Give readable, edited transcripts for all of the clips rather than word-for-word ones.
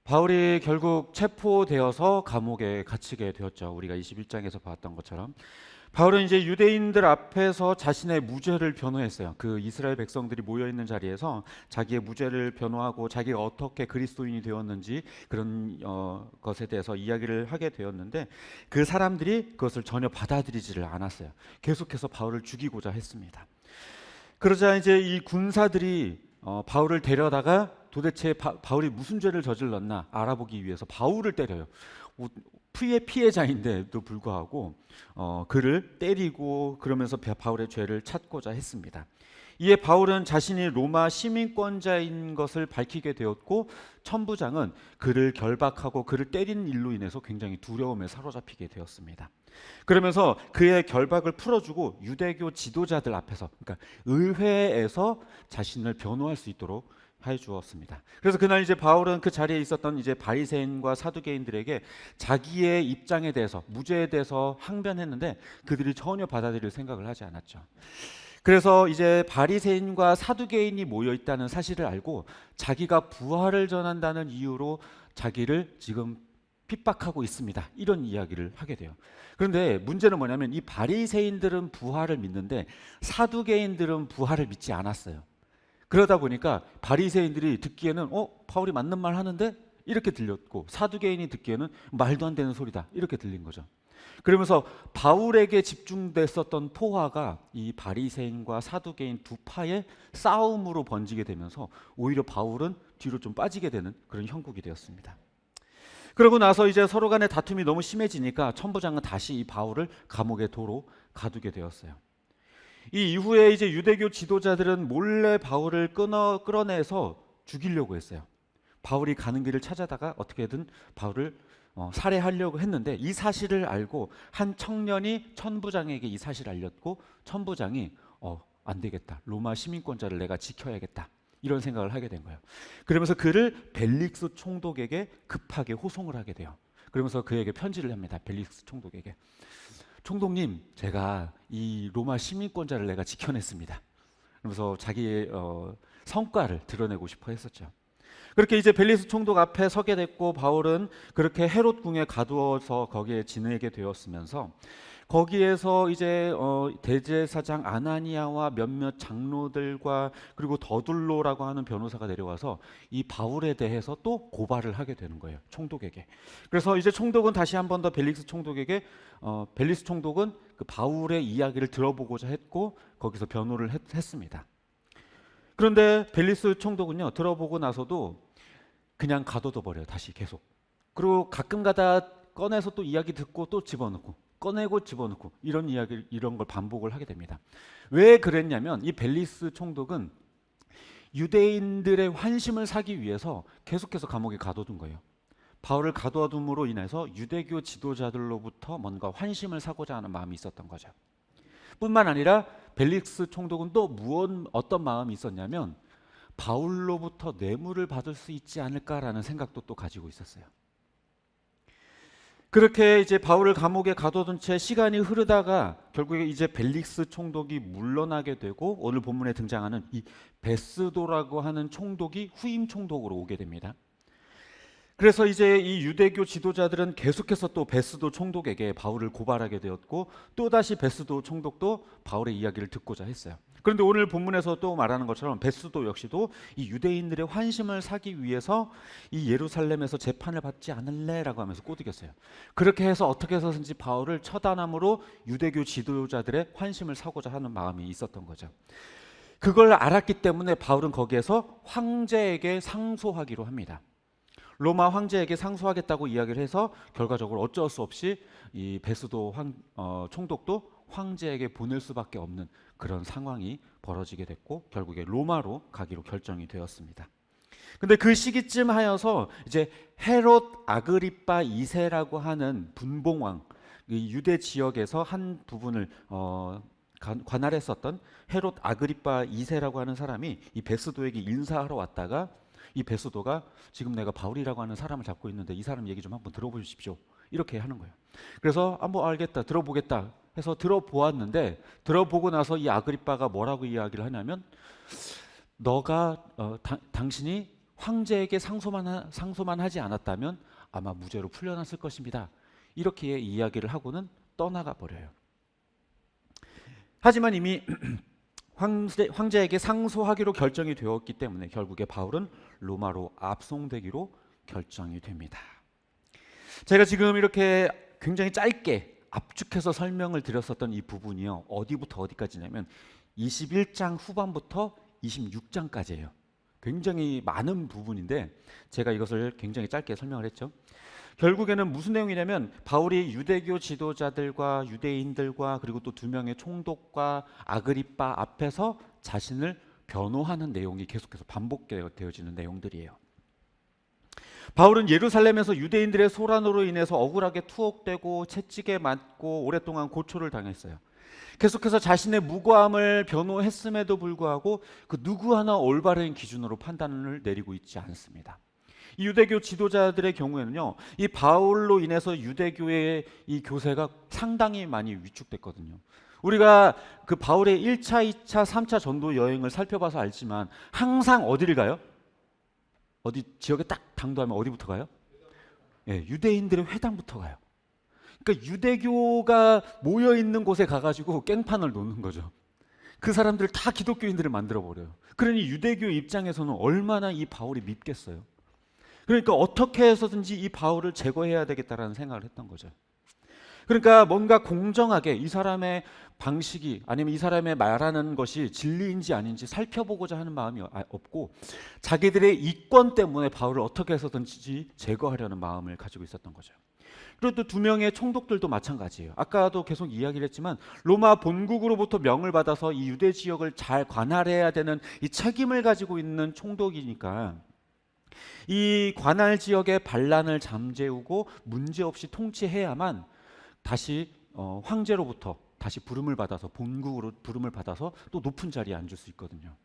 바울이 결국 체포되어서 감옥에 갇히게 되었죠. 우리가 21장에서 봤던 것처럼. 바울은 이제 유대인들 앞에서 자신의 무죄를 변호했어요. 그 이스라엘 백성들이 모여 있는 자리에서 자기의 무죄를 변호하고 자기가 어떻게 그리스도인이 되었는지 그런 것에 대해서 이야기를 하게 되었는데, 그 사람들이 그것을 전혀 받아들이지를 않았어요. 계속해서 바울을 죽이고자 했습니다. 그러자 이제 이 군사들이 바울을 데려다가 도대체 바울이 무슨 죄를 저질렀나 알아보기 위해서 바울을 때려요. 피해자인데도 불구하고 그를 때리고 그러면서 바울의 죄를 찾고자 했습니다. 이에 바울은 자신이 로마 시민권자인 것을 밝히게 되었고, 천부장은 그를 결박하고 그를 때리는 일로 인해서 굉장히 두려움에 사로잡히게 되었습니다. 그러면서 그의 결박을 풀어주고 유대교 지도자들 앞에서, 그러니까 의회에서 자신을 변호할 수 있도록 해 주었습니다. 그래서 그날 이제 바울은 그 자리에 있었던 이제 바리새인과 사두개인들에게 자기의 입장에 대해서, 무죄에 대해서 항변했는데 그들이 전혀 받아들일 생각을 하지 않았죠. 그래서 이제 바리새인과 사두개인이 모여 있다는 사실을 알고 자기가 부활을 전한다는 이유로 자기를 지금 핍박하고 있습니다, 이런 이야기를 하게 돼요. 그런데 문제는 뭐냐면 이 바리새인들은 부활을 믿는데 사두개인들은 부활을 믿지 않았어요. 그러다 보니까 바리새인들이 듣기에는 바울이 맞는 말 하는데 이렇게 들렸고, 사두개인이 듣기에는 말도 안 되는 소리다 이렇게 들린 거죠. 그러면서 바울에게 집중됐었던 포화가 이 바리새인과 사두개인 두 파의 싸움으로 번지게 되면서 오히려 바울은 뒤로 좀 빠지게 되는 그런 형국이 되었습니다. 그러고 나서 이제 서로 간의 다툼이 너무 심해지니까 천부장은 다시 이 바울을 감옥에 도로 가두게 되었어요. 이 이후에 이제 유대교 지도자들은 몰래 바울을 끌어내서 죽이려고 했어요. 바울이 가는 길을 찾아다가 어떻게든 바울을 살해하려고 했는데, 이 사실을 알고 한 청년이 천부장에게 이 사실을 알렸고, 천부장이 안 되겠다, 로마 시민권자를 내가 지켜야겠다, 이런 생각을 하게 된 거예요. 그러면서 그를 벨릭스 총독에게 급하게 호송을 하게 돼요. 그러면서 그에게 편지를 합니다. 벨릭스 총독에게. 총독님, 제가 이 로마 시민권자를 내가 지켜냈습니다. 그러면서 자기의 성과를 드러내고 싶어 했었죠. 그렇게 이제 벨리스 총독 앞에 서게 됐고, 바울은 그렇게 헤롯 궁에 가두어서 거기에 지내게 되었으면서 거기에서 이제 대제사장 아나니아와 몇몇 장로들과 그리고 더둘로라고 하는 변호사가 내려와서 이 바울에 대해서 또 고발을 하게 되는 거예요, 총독에게. 그래서 이제 총독은 다시 한 번 더 벨릭스 총독에게 벨리스 총독은 그 바울의 이야기를 들어보고자 했고 거기서 변호를 했습니다. 그런데 벨리스 총독은요, 들어보고 나서도 그냥 가둬둬 버려요, 다시 계속. 그리고 가끔가다 꺼내서 또 이야기 듣고 또 집어넣고, 꺼내고 집어넣고, 이런 걸 반복을 하게 됩니다. 왜 그랬냐면 이 벨리스 총독은 유대인들의 환심을 사기 위해서 계속해서 감옥에 가둬둔 거예요. 바울을 가둬둠으로 인해서 유대교 지도자들로부터 뭔가 환심을 사고자 하는 마음이 있었던 거죠. 뿐만 아니라 벨릭스 총독은 또 어떤 마음이 있었냐면 바울로부터 뇌물을 받을 수 있지 않을까라는 생각도 또 가지고 있었어요. 그렇게 이제 바울을 감옥에 가둬둔 채 시간이 흐르다가 결국에 이제 벨릭스 총독이 물러나게 되고, 오늘 본문에 등장하는 이 베스도라고 하는 총독이 후임 총독으로 오게 됩니다. 그래서 이제 이 유대교 지도자들은 계속해서 또 베스도 총독에게 바울을 고발하게 되었고, 또다시 베스도 총독도 바울의 이야기를 듣고자 했어요. 그런데 오늘 본문에서 또 말하는 것처럼 베스도 역시도 이 유대인들의 환심을 사기 위해서 이 예루살렘에서 재판을 받지 않을래라고 하면서 꼬드겼어요. 그렇게 해서 어떻게 해서든지 바울을 처단함으로 유대교 지도자들의 환심을 사고자 하는 마음이 있었던 거죠. 그걸 알았기 때문에 바울은 거기에서 황제에게 상소하기로 합니다. 로마 황제에게 상소하겠다고 이야기를 해서 결과적으로 어쩔 수 없이 이 베스도 총독도 황제에게 보낼 수밖에 없는 그런 상황이 벌어지게 됐고, 결국에 로마로 가기로 결정이 되었습니다. 근데 그 시기쯤 하여서 이제 헤롯 아그리빠 2세라고 하는 분봉왕, 이 유대 지역에서 한 부분을 관할했었던 헤롯 아그리빠 2세라고 하는 사람이 이 베스도에게 인사하러 왔다가, 이 베스도가 지금 내가 바울이라고 하는 사람을 잡고 있는데 이 사람 얘기 좀 한번 들어보십시오, 이렇게 하는 거예요. 그래서 한번 알겠다, 들어보겠다 해서 들어보았는데, 들어보고 나서 이 아그리빠가 뭐라고 이야기를 하냐면, 당신이 황제에게 상소만 하지 않았다면 아마 무죄로 풀려났을 것입니다. 이렇게 이야기를 하고는 떠나가 버려요. 하지만 이미 황제에게 상소하기로 결정이 되었기 때문에 결국에 바울은 로마로 압송되기로 결정이 됩니다. 제가 지금 이렇게 굉장히 짧게 압축해서 설명을 드렸었던 이 부분이요, 어디부터 어디까지냐면 21장 후반부터 26장까지예요. 굉장히 많은 부분인데 제가 이것을 굉장히 짧게 설명을 했죠. 결국에는 무슨 내용이냐면 바울이 유대교 지도자들과 유대인들과 그리고 또 두 명의 총독과 아그리빠 앞에서 자신을 변호하는 내용이 계속해서 반복되어지는 내용들이에요. 바울은 예루살렘에서 유대인들의 소란으로 인해서 억울하게 투옥되고 채찍에 맞고 오랫동안 고초를 당했어요. 계속해서 자신의 무고함을 변호했음에도 불구하고 그 누구 하나 올바른 기준으로 판단을 내리고 있지 않습니다. 이 유대교 지도자들의 경우에는요, 이 바울로 인해서 유대교의 이 교세가 상당히 많이 위축됐거든요. 우리가 그 바울의 1차, 2차, 3차 전도 여행을 살펴봐서 알지만 항상 어디를 가요? 어디 지역에 딱 당도하면 어디부터 가요? 예, 유대인들의 회당부터 가요. 그러니까 유대교가 모여 있는 곳에 가가지고 깽판을 놓는 거죠. 그 사람들 다 기독교인들을 만들어 버려요. 그러니 유대교 입장에서는 얼마나 이 바울이 밉겠어요. 그러니까 어떻게 해서든지 이 바울을 제거해야 되겠다라는 생각을 했던 거죠. 그러니까 뭔가 공정하게 이 사람의 방식이 아니면 이 사람의 말하는 것이 진리인지 아닌지 살펴보고자 하는 마음이 없고 자기들의 이권 때문에 바울을 어떻게 해서든지 제거하려는 마음을 가지고 있었던 거죠. 그리고 또 두 명의 총독들도 마찬가지예요. 아까도 계속 이야기를 했지만 로마 본국으로부터 명을 받아서 이 유대 지역을 잘 관할해야 되는 이 책임을 가지고 있는 총독이니까 이 관할 지역의 반란을 잠재우고 문제없이 통치해야만 다시 황제로부터 다시 부름을 받아서 본국으로 부름을 받아서 또 높은 자리에 앉을 수 있거든요.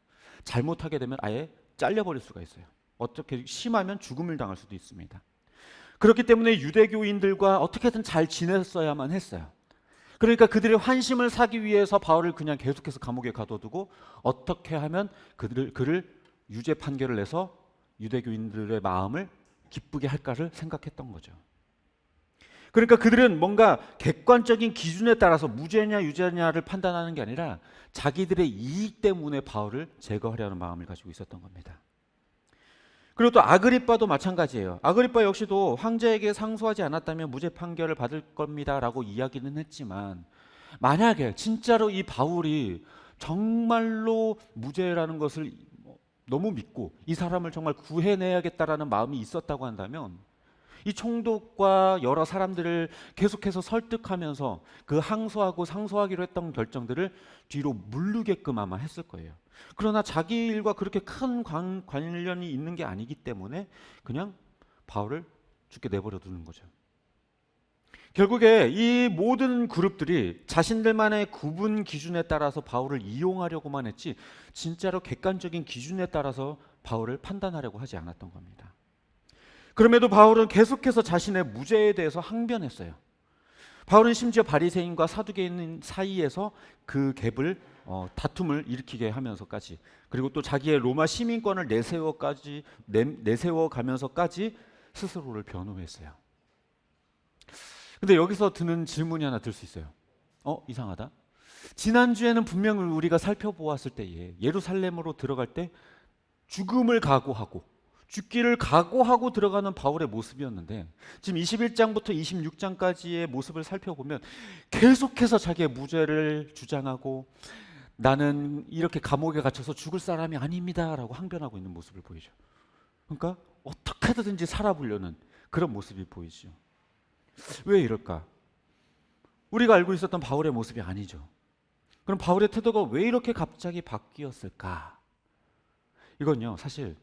잘못하게 되면 아예 잘려버릴 수가 있어요. 어떻게 심하면 죽음을 당할 수도 있습니다. 그렇기 때문에 유대교인들과 어떻게든 잘 지냈어야만 했어요. 그러니까 그들의 환심을 사기 위해서 바울을 그냥 계속해서 감옥에 가둬두고 어떻게 하면 그를 유죄 판결을 내서 유대교인들의 마음을 기쁘게 할까를 생각했던 거죠. 그러니까 그들은 뭔가 객관적인 기준에 따라서 무죄냐 유죄냐를 판단하는 게 아니라 자기들의 이익 때문에 바울을 제거하려는 마음을 가지고 있었던 겁니다. 그리고 또 아그리빠도 마찬가지예요. 아그리빠 역시도 황제에게 상소하지 않았다면 무죄 판결을 받을 겁니다라고 이야기는 했지만 만약에 진짜로 이 바울이 정말로 무죄라는 것을 너무 믿고 이 사람을 정말 구해내야겠다라는 마음이 있었다고 한다면 이 총독과 여러 사람들을 계속해서 설득하면서 그 항소하고 상소하기로 했던 결정들을 뒤로 물르게끔 아마 했을 거예요. 그러나 자기 일과 그렇게 큰 관련이 있는 게 아니기 때문에 그냥 바울을 죽게 내버려 두는 거죠. 결국에 이 모든 그룹들이 자신들만의 구분 기준에 따라서 바울을 이용하려고만 했지 진짜로 객관적인 기준에 따라서 바울을 판단하려고 하지 않았던 겁니다. 그럼에도 바울은 계속해서 자신의 무죄에 대해서 항변했어요. 바울은 심지어 바리새인과 사두개인 사이에서 그 갭을 다툼을 일으키게 하면서까지 그리고 또 자기의 로마 시민권을 내세워 가면서까지 스스로를 변호했어요. 근데 여기서 드는 질문이 하나 들 수 있어요. 이상하다. 지난주에는 분명히 우리가 살펴보았을 때에 예루살렘으로 들어갈 때 죽음을 각오하고 죽기를 각오하고 들어가는 바울의 모습이었는데 지금 21장부터 26장까지의 모습을 살펴보면 계속해서 자기의 무죄를 주장하고 나는 이렇게 감옥에 갇혀서 죽을 사람이 아닙니다 라고 항변하고 있는 모습을 보이죠. 그러니까 어떻게든지 살아보려는 그런 모습이 보이죠. 왜 이럴까? 우리가 알고 있었던 바울의 모습이 아니죠. 그럼 바울의 태도가 왜 이렇게 갑자기 바뀌었을까? 이건요 사실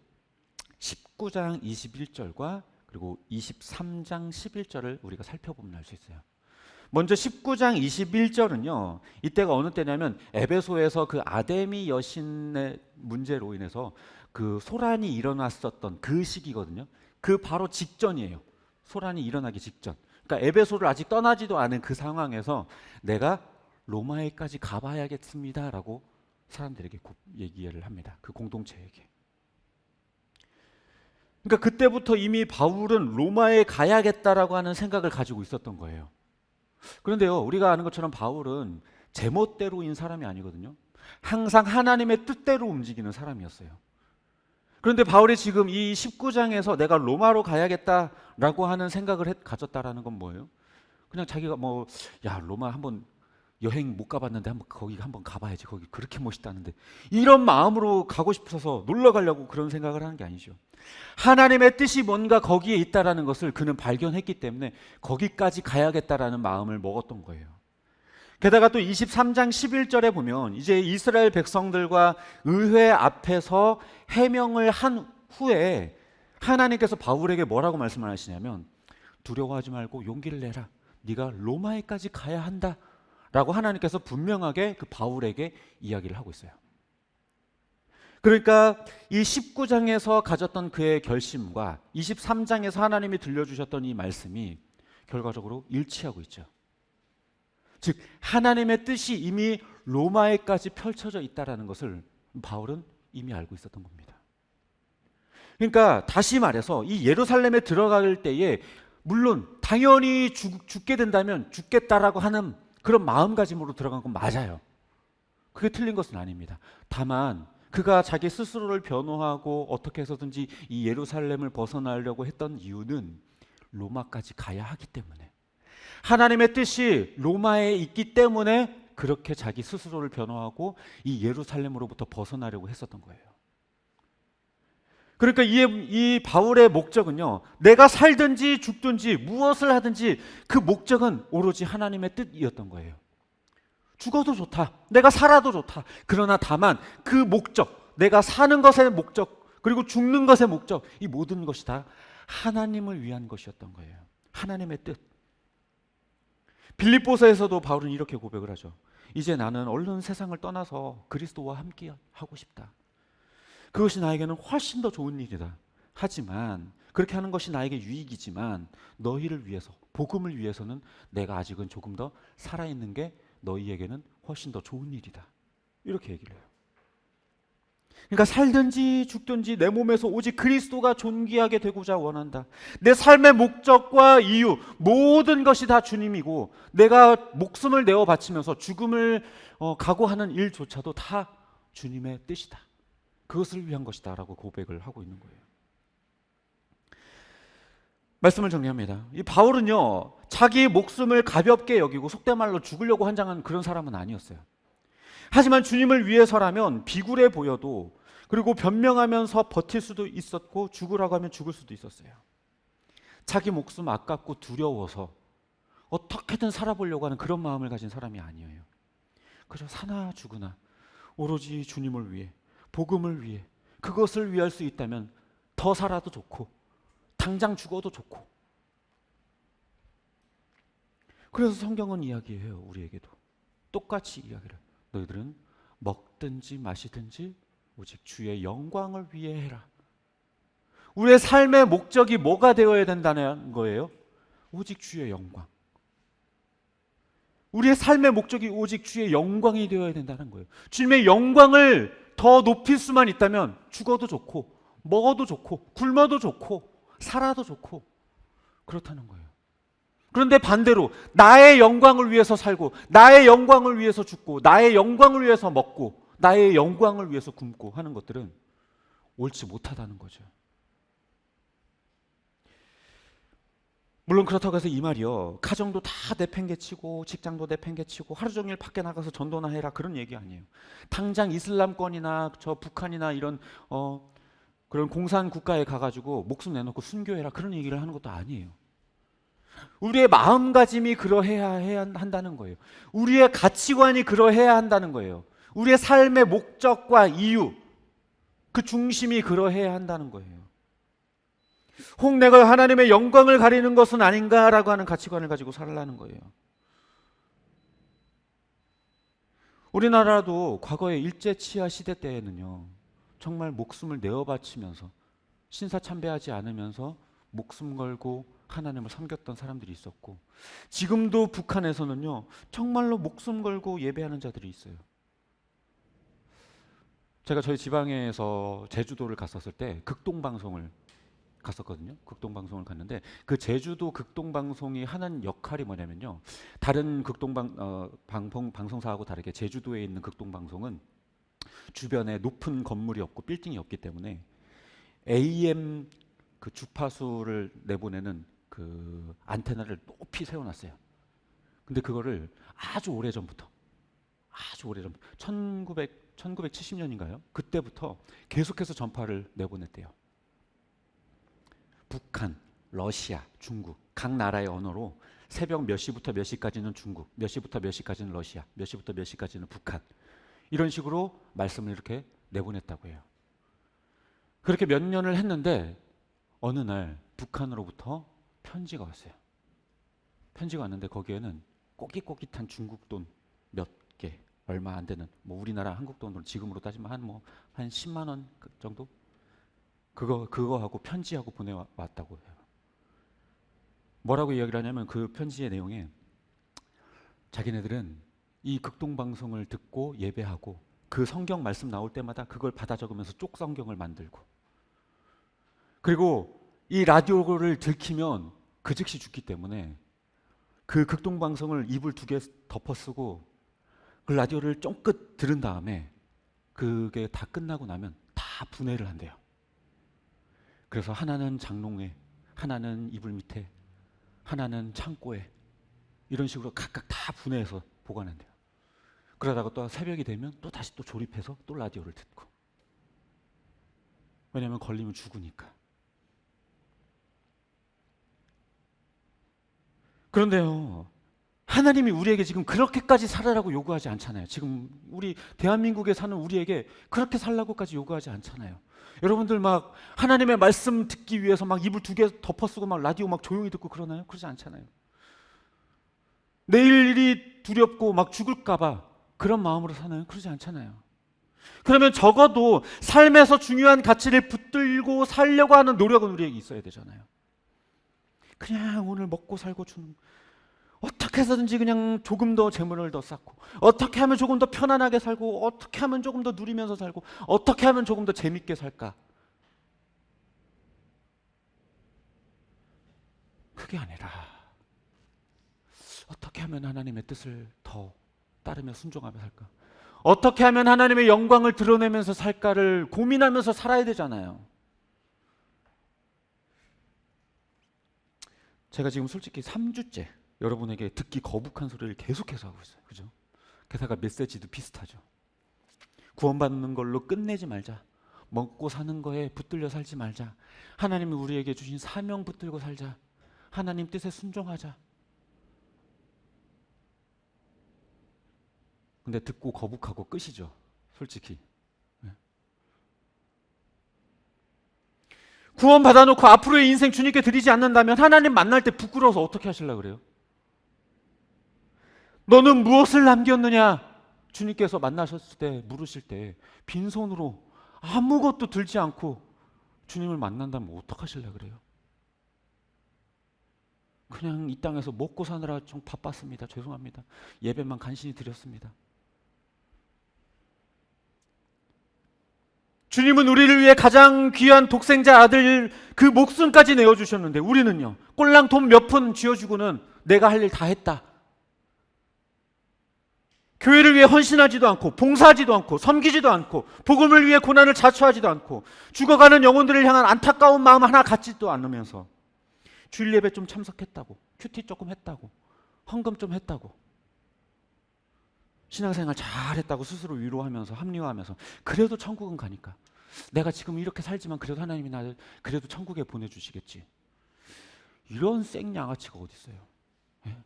19장 21절과 그리고 23장 11절을 우리가 살펴보면 알 수 있어요. 먼저 19장 21절은요 이때가 어느 때냐면 에베소에서 그 아데미 여신의 문제로 인해서 그 소란이 일어났었던 그 시기거든요. 그 바로 직전이에요. 소란이 일어나기 직전. 그러니까 에베소를 아직 떠나지도 않은 그 상황에서 내가 로마에까지 가봐야겠습니다라고 사람들에게 얘기를 합니다. 그 공동체에게. 그러니까 그때부터 이미 바울은 로마에 가야겠다라고 하는 생각을 가지고 있었던 거예요. 그런데요, 우리가 아는 것처럼 바울은 제멋대로인 사람이 아니거든요. 항상 하나님의 뜻대로 움직이는 사람이었어요. 그런데 바울이 지금 이 19장에서 내가 로마로 가야겠다라고 하는 생각을 가졌다라는 건 뭐예요? 그냥 자기가 야, 로마 한번 여행 못 가봤는데 거기 한번 가봐야지. 거기 그렇게 멋있다는데. 이런 마음으로 가고 싶어서 놀러 가려고 그런 생각을 하는 게 아니죠. 하나님의 뜻이 뭔가 거기에 있다라는 것을 그는 발견했기 때문에 거기까지 가야겠다라는 마음을 먹었던 거예요. 게다가 또 23장 11절에 보면 이제 이스라엘 백성들과 의회 앞에서 해명을 한 후에 하나님께서 바울에게 뭐라고 말씀을 하시냐면 두려워하지 말고 용기를 내라. 네가 로마에까지 가야 한다. 라고 하나님께서 분명하게 그 바울에게 이야기를 하고 있어요. 그러니까 이 19장에서 가졌던 그의 결심과 23장에서 하나님이 들려주셨던 이 말씀이 결과적으로 일치하고 있죠. 즉 하나님의 뜻이 이미 로마에까지 펼쳐져 있다는 것을 바울은 이미 알고 있었던 겁니다. 그러니까 다시 말해서 이 예루살렘에 들어갈 때에 물론 당연히 죽게 된다면 죽겠다라고 하는 그런 마음가짐으로 들어간 건 맞아요. 그게 틀린 것은 아닙니다. 다만 그가 자기 스스로를 변호하고 어떻게 해서든지 이 예루살렘을 벗어나려고 했던 이유는 로마까지 가야 하기 때문에, 하나님의 뜻이 로마에 있기 때문에 그렇게 자기 스스로를 변호하고 이 예루살렘으로부터 벗어나려고 했었던 거예요. 그러니까 이 바울의 목적은요, 내가 살든지 죽든지 무엇을 하든지 그 목적은 오로지 하나님의 뜻이었던 거예요. 죽어도 좋다, 내가 살아도 좋다. 그러나 다만 그 목적, 내가 사는 것의 목적, 그리고 죽는 것의 목적, 이 모든 것이 다 하나님을 위한 것이었던 거예요. 하나님의 뜻. 빌립보서에서도 바울은 이렇게 고백을 하죠. 이제 나는 얼른 세상을 떠나서 그리스도와 함께 하고 싶다. 그것이 나에게는 훨씬 더 좋은 일이다. 하지만 그렇게 하는 것이 나에게 유익이지만 너희를 위해서, 복음을 위해서는 내가 아직은 조금 더 살아있는 게 너희에게는 훨씬 더 좋은 일이다. 이렇게 얘기를 해요. 그러니까 살든지 죽든지 내 몸에서 오직 그리스도가 존귀하게 되고자 원한다. 내 삶의 목적과 이유, 모든 것이 다 주님이고 내가 목숨을 내어 바치면서 죽음을 각오하는 일조차도 다 주님의 뜻이다. 그것을 위한 것이다 라고 고백을 하고 있는 거예요. 말씀을 정리합니다. 이 바울은요, 자기 목숨을 가볍게 여기고 속된 말로 죽으려고 환장한 그런 사람은 아니었어요. 하지만 주님을 위해서라면 비굴해 보여도, 그리고 변명하면서 버틸 수도 있었고 죽으라고 하면 죽을 수도 있었어요. 자기 목숨 아깝고 두려워서 어떻게든 살아보려고 하는 그런 마음을 가진 사람이 아니에요. 그저 사나 죽으나 오로지 주님을 위해, 복음을 위해, 그것을 위할 수 있다면 더 살아도 좋고 당장 죽어도 좋고. 그래서 성경은 이야기해요. 우리에게도 똑같이 이야기를, 너희들은 먹든지 마시든지 오직 주의 영광을 위해 해라. 우리의 삶의 목적이 뭐가 되어야 된다는 거예요? 오직 주의 영광. 우리의 삶의 목적이 오직 주의 영광이 되어야 된다는 거예요. 주님의 영광을 더 높일 수만 있다면 죽어도 좋고 먹어도 좋고 굶어도 좋고 살아도 좋고 그렇다는 거예요. 그런데 반대로 나의 영광을 위해서 살고 나의 영광을 위해서 죽고 나의 영광을 위해서 먹고 나의 영광을 위해서 굶고 하는 것들은 옳지 못하다는 거죠. 물론 그렇다고 해서 이 말이요, 가정도 다 내팽개치고 직장도 내팽개치고 하루 종일 밖에 나가서 전도나 해라, 그런 얘기 아니에요. 당장 이슬람권이나 저 북한이나 이런 그런 공산 국가에 가가지고 목숨 내놓고 순교해라, 그런 얘기를 하는 것도 아니에요. 우리의 마음가짐이 그러해야 한다는 거예요. 우리의 가치관이 그러해야 한다는 거예요. 우리의 삶의 목적과 이유, 그 중심이 그러해야 한다는 거예요. 혹 내가 하나님의 영광을 가리는 것은 아닌가라고 하는 가치관을 가지고 살라는 거예요. 우리나라도 과거의 일제치하 시대 때에는요, 정말 목숨을 내어 바치면서 신사참배하지 않으면서 목숨 걸고 하나님을 섬겼던 사람들이 있었고, 지금도 북한에서는요 정말로 목숨 걸고 예배하는 자들이 있어요. 제가 저희 지방에서 제주도를 갔었을 때 극동방송을 갔었거든요. 극동방송을 갔는데 그 제주도 극동방송이 하는 역할이 뭐냐면요. 다른 방송사하고 다르게 제주도에 있는 극동방송은 주변에 높은 건물이 없고 빌딩이 없기 때문에 AM 그 주파수를 내보내는 그 안테나를 높이 세워놨어요. 근데 그거를 아주 오래전부터 1970년인가요? 그때부터 계속해서 전파를 내보냈대요. 북한, 러시아, 중국 각 나라의 언어로 새벽 몇 시부터 몇 시까지는 중국, 몇 시부터 몇 시까지는 러시아, 몇 시부터 몇 시까지는 북한, 이런 식으로 말씀을 이렇게 내보냈다고 해요. 그렇게 몇 년을 했는데 어느 날 북한으로부터 편지가 왔어요. 편지가 왔는데 거기에는 꼬깃꼬깃한 중국 돈 몇 개, 얼마 안 되는, 뭐 우리나라 한국 돈으로 지금으로 따지면 한 10만 원 정도? 그거하고 편지하고 보내왔다고 해요. 뭐라고 이야기를 하냐면 그 편지의 내용에 자기네들은 이 극동방송을 듣고 예배하고 그 성경 말씀 나올 때마다 그걸 받아 적으면서 쪽 성경을 만들고, 그리고 이 라디오를 들키면 그 즉시 죽기 때문에 그 극동방송을 이불 2개 덮어 쓰고 그 라디오를 쫑긋 들은 다음에 그게 다 끝나고 나면 다 분해를 한대요. 그래서 하나는 장롱에, 하나는 이불 밑에, 하나는 창고에, 이런 식으로 각각 다 분해해서 보관한대요. 그러다가 또 새벽이 되면 또 다시 또 조립해서 또 라디오를 듣고. 왜냐하면 걸리면 죽으니까. 그런데요, 하나님이 우리에게 지금 그렇게까지 살아라고 요구하지 않잖아요. 지금 우리 대한민국에 사는 우리에게 그렇게 살라고까지 요구하지 않잖아요. 여러분들 막 하나님의 말씀 듣기 위해서 막 이불 2개 덮어쓰고 막 라디오 막 조용히 듣고 그러나요? 그러지 않잖아요. 내일 일이 두렵고 막 죽을까봐 그런 마음으로 사나요? 그러지 않잖아요. 그러면 적어도 삶에서 중요한 가치를 붙들고 살려고 하는 노력은 우리에게 있어야 되잖아요. 그냥 오늘 먹고 살고 주는, 어떻게 해서든지 그냥 조금 더 재물을 더 쌓고, 어떻게 하면 조금 더 편안하게 살고, 어떻게 하면 조금 더 누리면서 살고, 어떻게 하면 조금 더 재밌게 살까? 그게 아니라 어떻게 하면 하나님의 뜻을 더 따르며 순종하며 살까? 어떻게 하면 하나님의 영광을 드러내면서 살까를 고민하면서 살아야 되잖아요. 제가 지금 솔직히 3주째 여러분에게 듣기 거북한 소리를 계속해서 하고 있어요. 그죠? 게다가 메시지도 비슷하죠. 구원받는 걸로 끝내지 말자. 먹고 사는 거에 붙들려 살지 말자. 하나님이 우리에게 주신 사명 붙들고 살자. 하나님 뜻에 순종하자. 근데 듣고 거북하고 끝이죠. 솔직히. 구원 받아놓고 앞으로의 인생 주님께 드리지 않는다면 하나님 만날 때 부끄러워서 어떻게 하시려고 그래요? 너는 무엇을 남겼느냐? 주님께서 만나셨을 때 물으실 때 빈손으로 아무것도 들지 않고 주님을 만난다면 어떡하시려고 그래요? 그냥 이 땅에서 먹고 사느라 좀 바빴습니다. 죄송합니다. 예배만 간신히 드렸습니다. 주님은 우리를 위해 가장 귀한 독생자 아들 그 목숨까지 내어주셨는데 우리는요, 꼴랑 돈 몇 푼 쥐어주고는 내가 할 일 다 했다. 교회를 위해 헌신하지도 않고 봉사하지도 않고 섬기지도 않고 복음을 위해 고난을 자초하지도 않고 죽어가는 영혼들을 향한 안타까운 마음 하나 갖지도 않으면서 주일 예배 좀 참석했다고, 큐티 조금 했다고, 헌금 좀 했다고, 신앙생활 잘했다고 스스로 위로하면서 합리화하면서 그래도 천국은 가니까, 내가 지금 이렇게 살지만 그래도 하나님이 나를 그래도 천국에 보내주시겠지, 이런 생양아치가 어디 있어요? 예?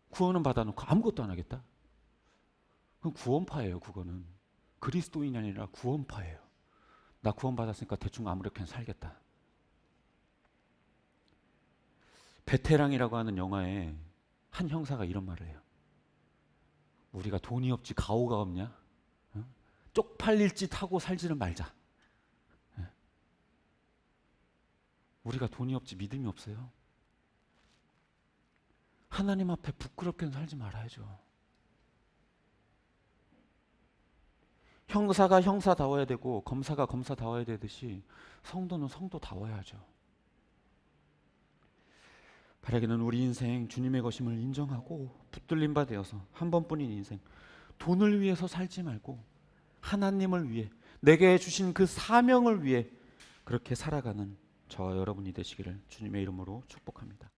구원은 받아놓고 아무것도 안 하겠다? 그건 구원파예요. 그거는 그리스도인이 아니라 구원파예요. 나 구원 받았으니까 대충 아무렇게나 살겠다. 베테랑이라고 하는 영화에 한 형사가 이런 말을 해요. 우리가 돈이 없지 가오가 없냐? 쪽팔릴 짓 하고 살지는 말자. 우리가 돈이 없지 믿음이 없어요. 하나님 앞에 부끄럽게는 살지 말아야죠. 형사가 형사다워야 되고 검사가 검사다워야 되듯이 성도는 성도다워야죠. 바라기는 우리 인생 주님의 것임을 인정하고 붙들림 바 되어서 한 번뿐인 인생, 돈을 위해서 살지 말고 하나님을 위해, 내게 주신 그 사명을 위해 그렇게 살아가는 저와 여러분이 되시기를 주님의 이름으로 축복합니다.